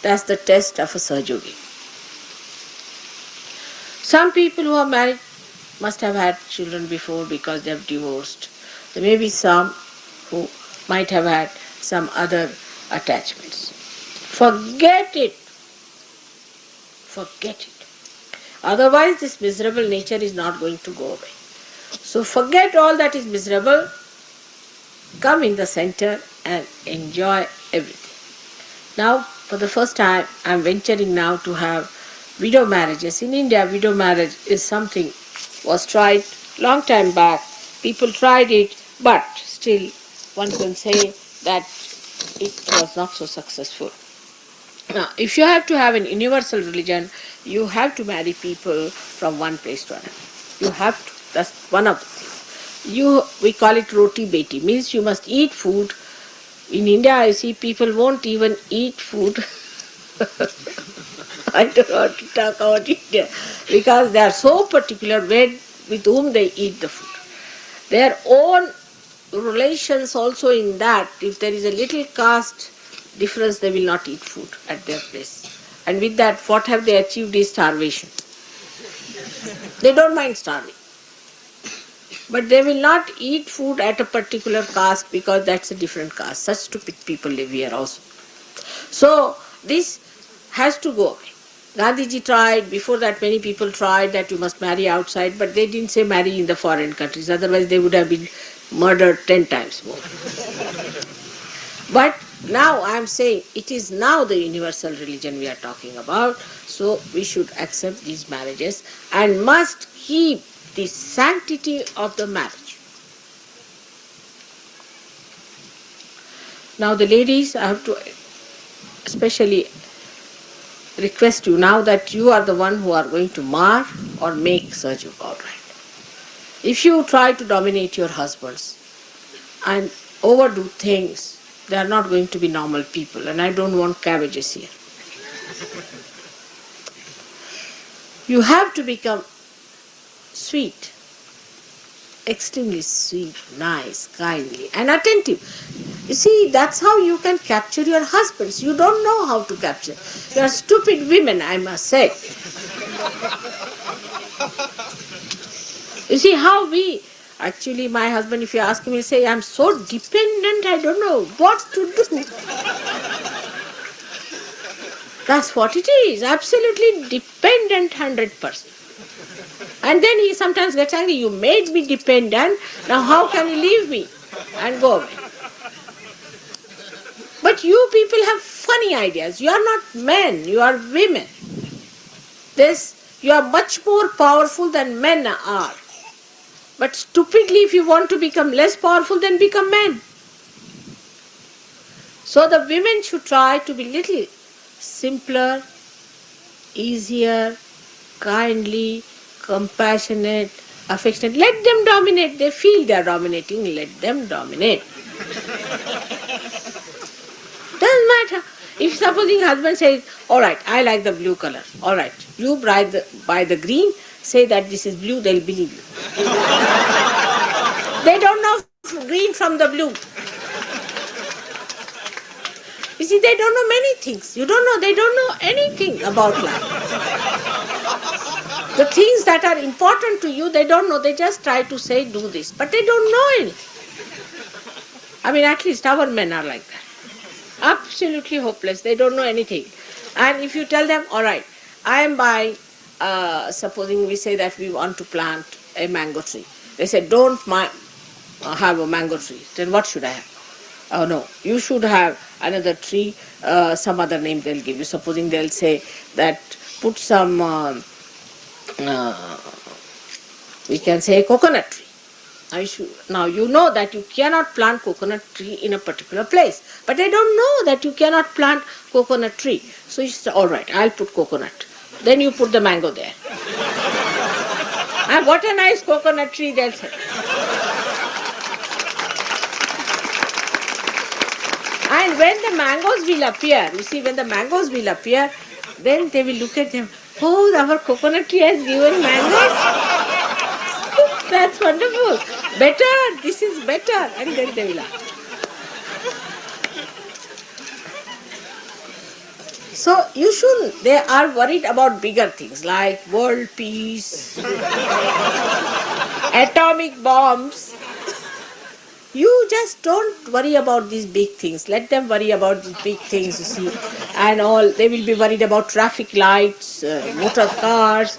That's the test of a Sahaja Yogi. Some people who are married must have had children before because they have divorced. There may be some who might have had some other attachments. Forget it. Forget it. Otherwise this miserable nature is not going to go away. So forget all that is miserable, come in the center and enjoy everything. Now for the first time I am venturing now to have widow marriages. In India, widow marriage is something was tried long time back. People tried it, but still one can say that it was not so successful. Now, if you have to have an universal religion, you have to marry people from one place to another. You have to. That's one of the things. We call it roti beti, means you must eat food. In India, I see people won't even eat food. I don't want to talk about India because they are so particular with whom they eat the food. Their own relations also in that, if there is a little caste difference, they will not eat food at their place. And with that, what have they achieved is starvation. They don't mind starving. But they will not eat food at a particular caste because that's a different caste. Such stupid people live here also. So this has to go away. Gandhiji tried, before that many people tried that you must marry outside, but they didn't say marry in the foreign countries, otherwise they would have been murdered 10 times more. But now I am saying it is now the universal religion we are talking about, so we should accept these marriages and must keep the sanctity of the marriage. Now the ladies, I have to especially request you now that you are the one who are going to mar or make Sahaja all right. If you try to dominate your husbands and overdo things, they are not going to be normal people, and I don't want cabbages here. You have to become sweet, extremely sweet, nice, kindly, and attentive. You see, that's how you can capture your husbands. You don't know how to capture. You are stupid women, I must say. You see how we, actually my husband, if you ask him, he'll say, I'm so dependent, I don't know what to do. That's what it is, absolutely dependent 100%. And then he sometimes gets angry, you made me dependent, now how can you leave me and go away? But you people have funny ideas. You are not men, you are women. You are much more powerful than men are. But stupidly, if you want to become less powerful, then become men. So the women should try to be little simpler, easier, kindly, compassionate, affectionate. Let them dominate. They feel they are dominating. Let them dominate. Doesn't matter. If supposing husband says, all right, I like the blue color. All right, you buy the green, say that this is blue, they'll believe you. They don't know green from the blue. You see, they don't know many things. They don't know anything about life. The things that are important to you, they don't know. They just try to say, do this. But they don't know anything. I mean, at least our men are like that. Absolutely hopeless. They don't know anything. And if you tell them, all right, I am buying, supposing we say that we want to plant a mango tree. They say, don't have a mango tree. Then what should I have? Oh no, you should have another tree, some other name they'll give you. Supposing they'll say that put some, we can say coconut tree. Now you know that you cannot plant coconut tree in a particular place, but they don't know that you cannot plant coconut tree. So you say, all right, I'll put coconut. Then you put the mango there. And what a nice coconut tree, they'll say. And when the mangoes will appear, you see, when the mangoes will appear, then they will look at them. Oh, our coconut tree has given mangoes. That's wonderful. Better, this is better. And then they will laugh. So you shouldn't. They are worried about bigger things like world peace, atomic bombs. You just don't worry about these big things. Let them worry about these big things, you see. And all, they will be worried about traffic lights, motor cars,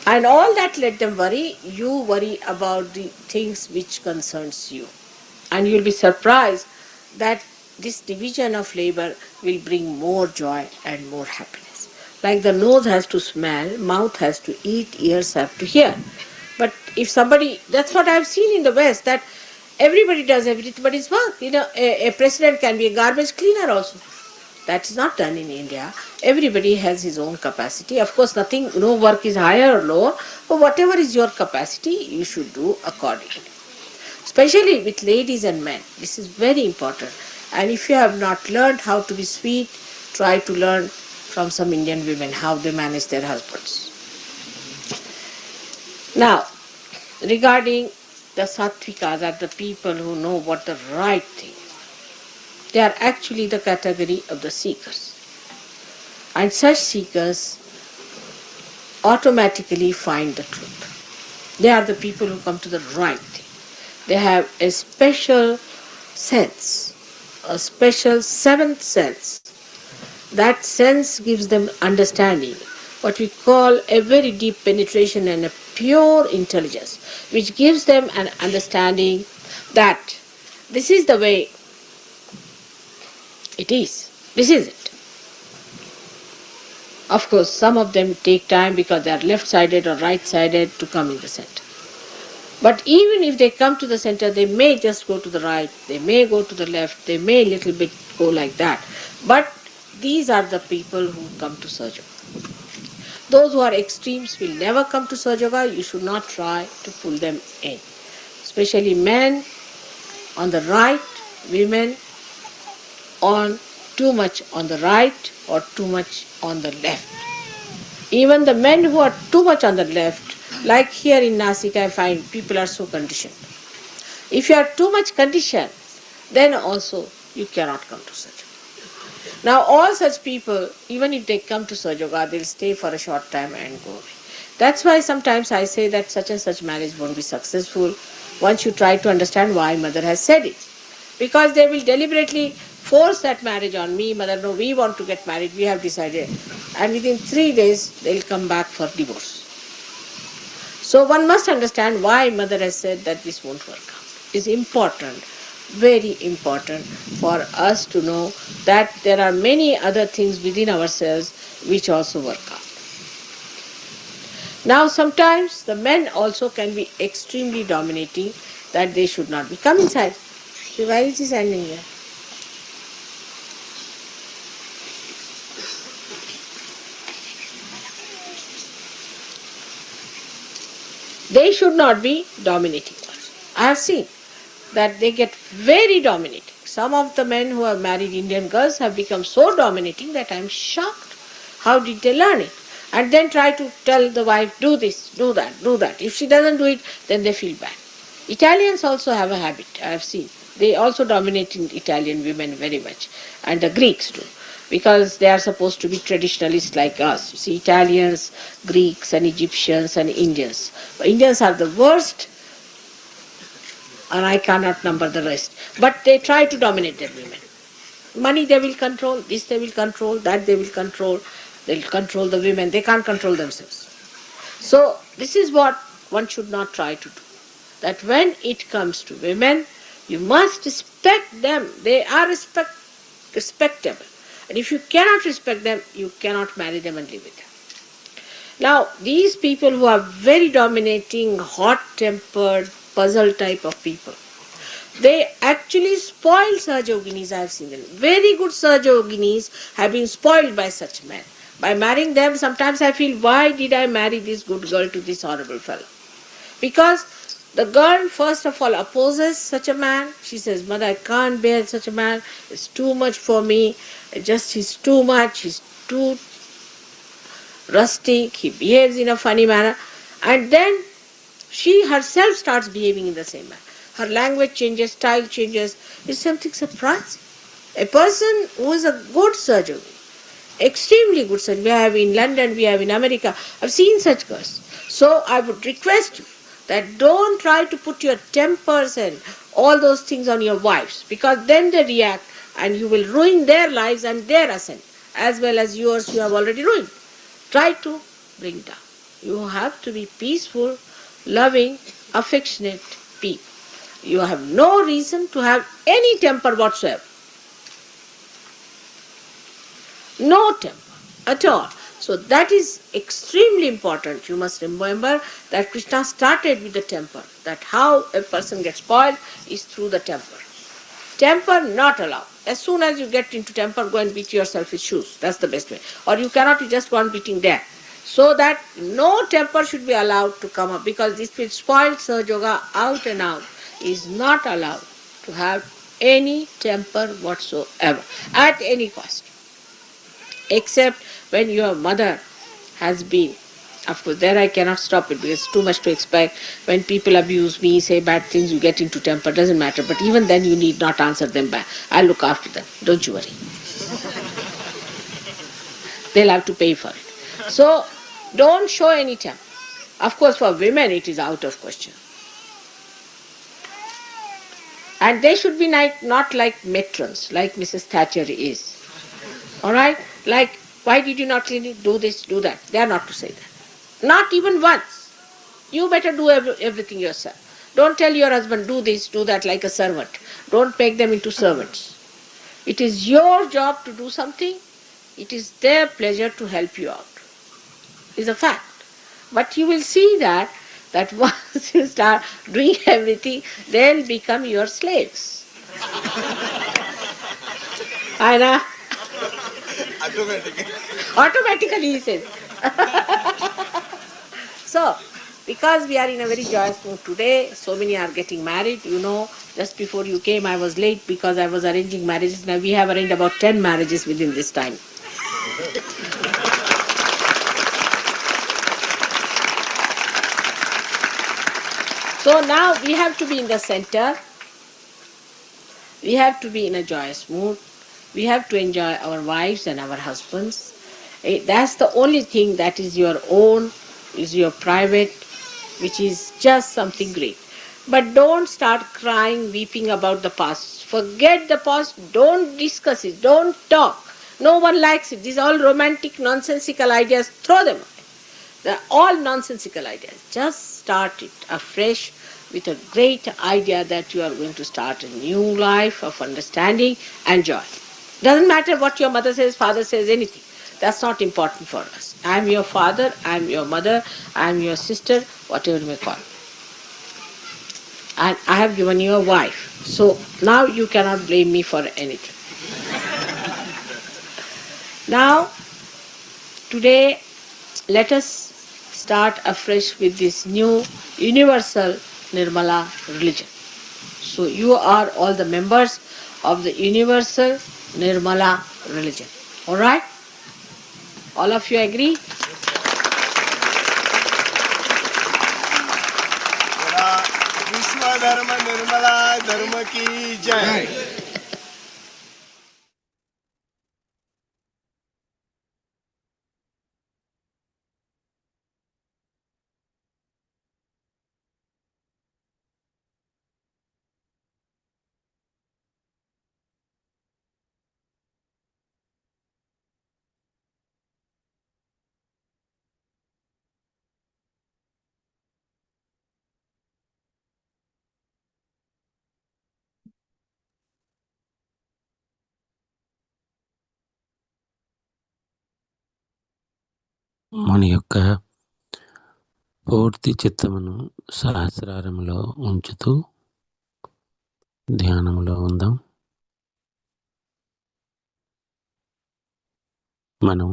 and all that let them worry. You worry about the things which concerns you. And you'll be surprised that this division of labor will bring more joy and more happiness. Like the nose has to smell, mouth has to eat, ears have to hear. But if somebody, that's what I've seen in the West, that everybody does everybody's work. You know, a president can be a garbage cleaner also. That is not done in India. Everybody has his own capacity. Of course, no work is higher or lower, but whatever is your capacity, you should do accordingly. Especially with ladies and men. This is very important. And if you have not learned how to be sweet, try to learn from some Indian women how they manage their husbands. Now, regarding the sattvikas, are the people who know what the right thing is. They are actually the category of the seekers. And such seekers automatically find the truth. They are the people who come to the right thing. They have a special sense, a special seventh sense. That sense gives them understanding, what we call a very deep penetration and a pure intelligence, which gives them an understanding that this is the way it is. This is it. Of course, some of them take time because they are left-sided or right-sided to come in the center. But even if they come to the center, they may just go to the right, they may go to the left, they may a little bit go like that. But these are the people who come to Sahaja. Those who are extremes will never come to Sahaja Yoga. You should not try to pull them in. Especially men on the right, women on too much on the right or too much on the left. Even the men who are too much on the left, like here in Nasik, I find people are so conditioned. If you are too much conditioned, then also you cannot come to Sahaja. Now all such people, even if they come to Sahaja Yoga, they'll stay for a short time and go away. That's why sometimes I say that such and such marriage won't be successful once you try to understand why mother has said it. Because they will deliberately force that marriage on me, mother, no, we want to get married, we have decided. And within 3 days, they'll come back for divorce. So one must understand why mother has said that this won't work out. It's important, very important for us to know that there are many other things within ourselves which also work out. Now sometimes the men also can be extremely dominating, that they should not be. Come inside. See, why is he standing here? They should not be dominating us. I have seen that they get very dominating. Some of the men who have married Indian girls have become so dominating that I am shocked. How did they learn it? And then try to tell the wife, do this, do that, do that. If she doesn't do it, then they feel bad. Italians also have a habit, I have seen. They also dominate in Italian women very much, and the Greeks too, because they are supposed to be traditionalists like us. You see, Italians, Greeks and Egyptians and Indians. But Indians are the worst, and I cannot number the rest. But they try to dominate their women. Money they will control, this they will control, that they will control. They will control the women. They can't control themselves. So this is what one should not try to do. That when it comes to women, you must respect them. They are respectable. And if you cannot respect them, you cannot marry them and live with them. Now, these people who are very dominating, hot-tempered, puzzle type of people, they actually spoil Sahaja Yoginis. I have seen them. Very good Sahaja Yoginis have been spoiled by such men. By marrying them, sometimes I feel, why did I marry this good girl to this horrible fellow? Because the girl, first of all, opposes such a man. She says, mother, I can't bear such a man. It's too much for me. He's too much. He's too rustic. He behaves in a funny manner. And then she herself starts behaving in the same manner. Her language changes, style changes. It's something surprising. A person who is a good surgeon, extremely good surgeon, we have in London, we have in America, I've seen such girls. So I would request you that don't try to put your tempers and all those things on your wives, because then they react and you will ruin their lives and their ascent, as well as yours you have already ruined. Try to bring down. You have to be peaceful, loving, affectionate people. You have no reason to have any temper whatsoever. No temper at all. So that is extremely important. You must remember that Krishna started with the temper. That how a person gets spoiled is through the temper. Temper not allowed. As soon as you get into temper, go and beat yourself with shoes. That's the best way. Or you cannot, you just go on beating there. So that no temper should be allowed to come up, because this will spoil Sahaja Yoga out and out. Is not allowed to have any temper whatsoever at any cost, except when your mother has been. Of course, there I cannot stop it because it's too much to expect. When people abuse me, say bad things, you get into temper, doesn't matter. But even then you need not answer them back. I'll look after them. Don't you worry. They'll have to pay for it. So don't show any temper. Of course, for women it is out of question. And they should be not like matrons, like Mrs. Thatcher is. Alright? Like, why did you not do this, do that? They are not to say that. Not even once. You better do everything yourself. Don't tell your husband, do this, do that, like a servant. Don't make them into servants. It is your job to do something. It is their pleasure to help you out. Is a fact. But you will see that once you start doing everything, they'll become your slaves. I know. Automatically, he says. So, because we are in a very joyous mood today, so many are getting married. You know, just before you came, I was late because I was arranging marriages. Now we have arranged about 10 marriages within this time. So now we have to be in the center. We have to be in a joyous mood. We have to enjoy our wives and our husbands. That's the only thing that is your own, is your private, which is just something great. But don't start crying, weeping about the past. Forget the past. Don't discuss it. Don't talk. No one likes it. These are all romantic, nonsensical ideas. Throw them away. They're all nonsensical ideas. Just start it afresh with a great idea that you are going to start a new life of understanding and joy. Doesn't matter what your mother says, father says, anything. That's not important for us. I am your father, I am your mother, I am your sister, whatever you may call. And I have given you a wife. So now you cannot blame me for anything. Now, today, let us start afresh with this new universal Nirmala religion. So you are all the members of the universal Nirmala religion. Alright? All of you agree? विश्व धर्म निर्मला धर्म की जय। మన యొక్క పూర్తి చిత్తమును సహస్రారములో ఉంచుతూ ధ్యానములో ఉందాం. మనం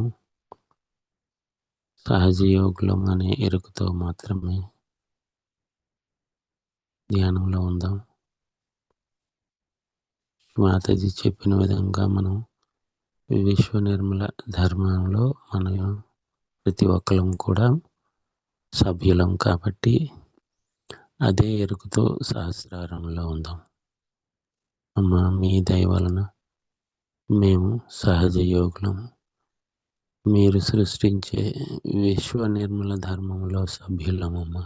సహజయోగులం అనే ఎరుకతో మాత్రమే ధ్యానంలో ఉందాం. మాతాజీ చెప్పిన విధంగా మనం విశ్వ నిర్మల ధర్మంలో మన ప్రతి ఒక్కరం కూడా సభ్యులం కాబట్టి అదే ఎరుకతో సహస్రారంలో ఉందాం. అమ్మ మీ దయ వలన మేము సహజ యోగులం, మీరు సృష్టించే విశ్వ నిర్మల ధర్మంలో సభ్యులమమ్మ.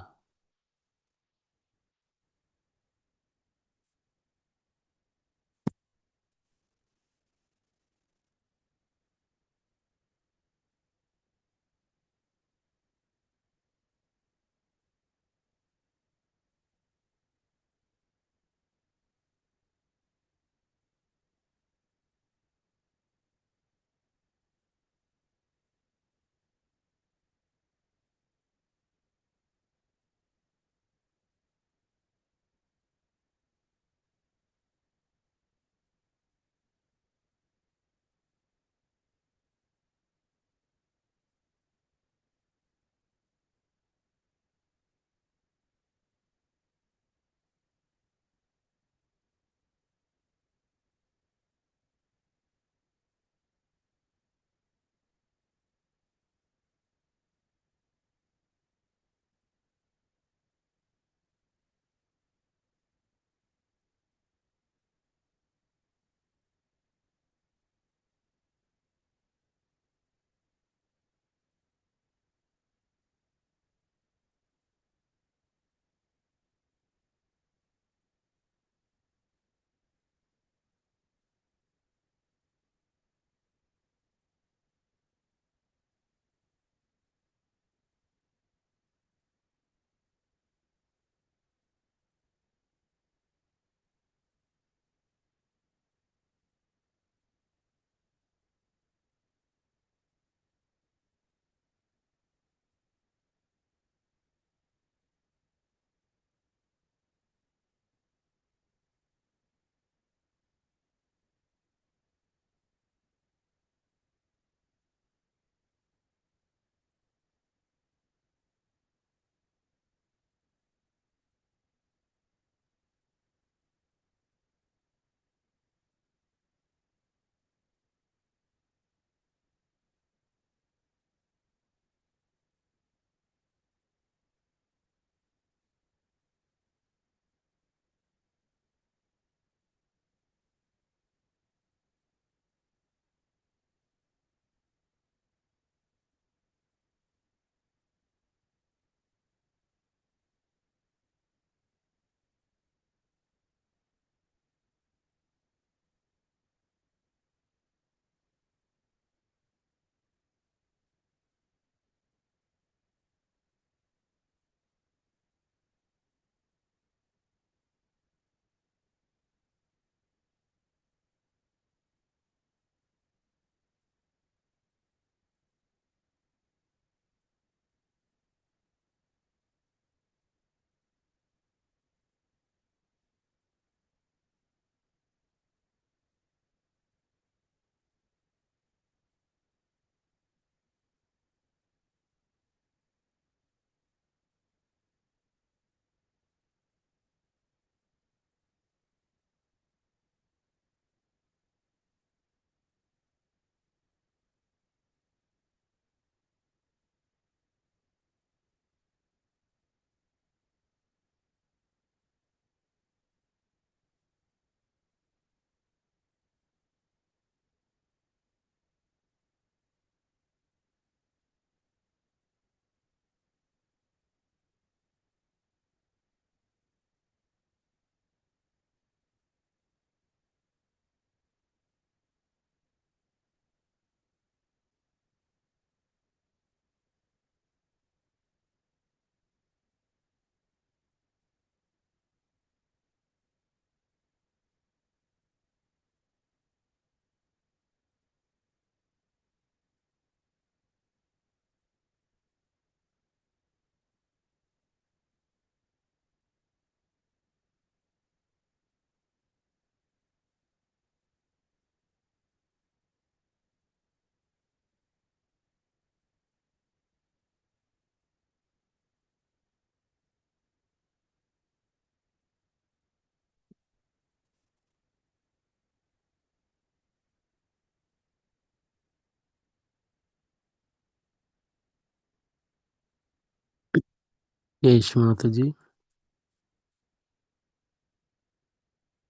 జై శ్రీ మాతాజీ.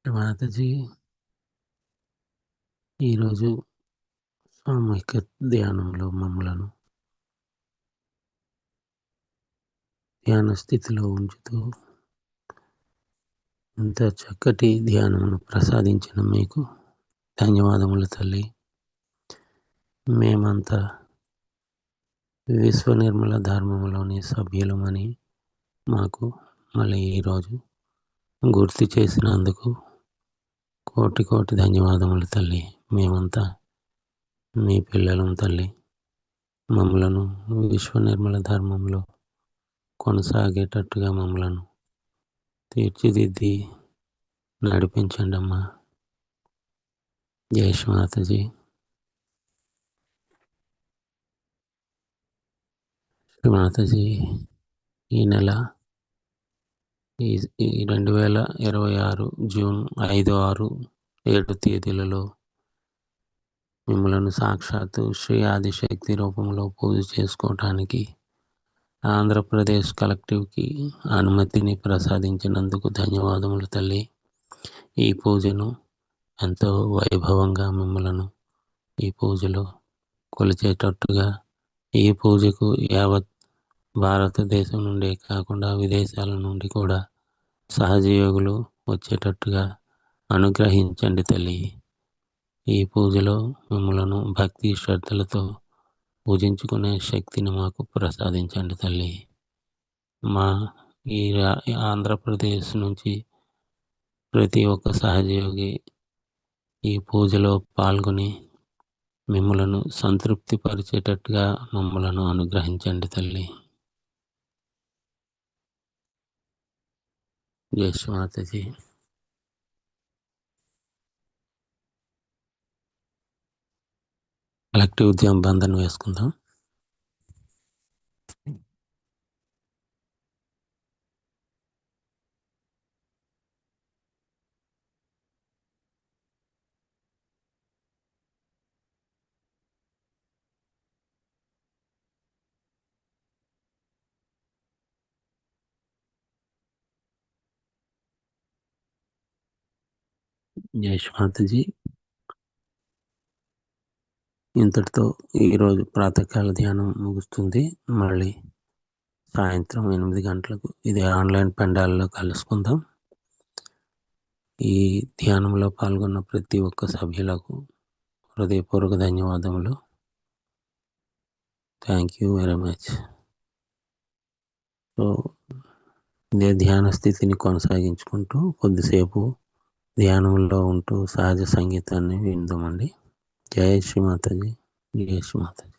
మాతాజీ, ఈరోజు సామూహిక ధ్యానంలో మమ్మలను ధ్యాన స్థితిలో ఉంచుతూ ఇంత చక్కటి ధ్యానమును ప్రసాదించిన మీకు ధన్యవాదములు తల్లి. మేమంతా విశ్వ నిర్మల ధర్మంలోని సభ్యులమని మాకు మళ్ళీ ఈరోజు గుర్తు చేసినందుకు కోటి కోటి ధన్యవాదములు తల్లి. మేమంతా మీ పిల్లలం తల్లి. మమ్మలను విశ్వ నిర్మల ధర్మంలో కొనసాగేటట్టుగా మమ్మలను తీర్చిదిద్ది నడిపించండి అమ్మా. జై శ్రీ మాతాజీ. శ్రీ మాతాజీ, ఈ నెల ఈ 2026 జూన్ 5, 6, 7 తేదీలలో మిమ్మలను సాక్షాత్తు శ్రీ ఆదిశక్తి రూపంలో పూజ చేసుకోవటానికి ఆంధ్రప్రదేశ్ కలెక్టివ్కి అనుమతిని ప్రసాదించినందుకు ధన్యవాదములు తల్లి. ఈ పూజను ఎంతో వైభవంగా మిమ్మలను ఈ పూజలో కొలిచేటట్టుగా, ఈ పూజకు యావత్ భారతదేశం నుండే కాకుండా విదేశాల నుండి కూడా సహజయోగులు వచ్చేటట్టుగా అనుగ్రహించండి తల్లి. ఈ పూజలో మిమ్మలను భక్తి శ్రద్ధలతో పూజించుకునే శక్తిని మాకు ప్రసాదించండి తల్లి. మా ఈ ఆంధ్రప్రదేశ్ నుంచి ప్రతి ఒక్క సహజయోగి ఈ పూజలో పాల్గొని మిమ్మలను సంతృప్తి పరిచేటట్టుగా మమ్మలను అనుగ్రహించండి తల్లి. జై శ్రీ మాతాజీ. కలెక్టివ్ ఉద్యమ బంధన్ వేసుకుందాం. జై శ్రీ మాతాజీ. ఇంతటితో ఈరోజు ప్రాతకాల ధ్యానం ముగుస్తుంది. మళ్ళీ సాయంత్రం 8 గంటలకు ఇది ఆన్లైన్ పెండాల్లో కలుసుకుందాం. ఈ ధ్యానంలో పాల్గొన్న ప్రతి ఒక్క సభ్యులకు హృదయపూర్వక ధన్యవాదములు. Thank you very much. So ఇదే ధ్యాన స్థితిని కొనసాగించుకుంటూ కొద్దిసేపు ధ్యానంలో ఉంటూ సహజ సంగీతాన్ని విందామండి. జై శ్రీ మాతాజీ. జై శ్రీ మాతాజీ.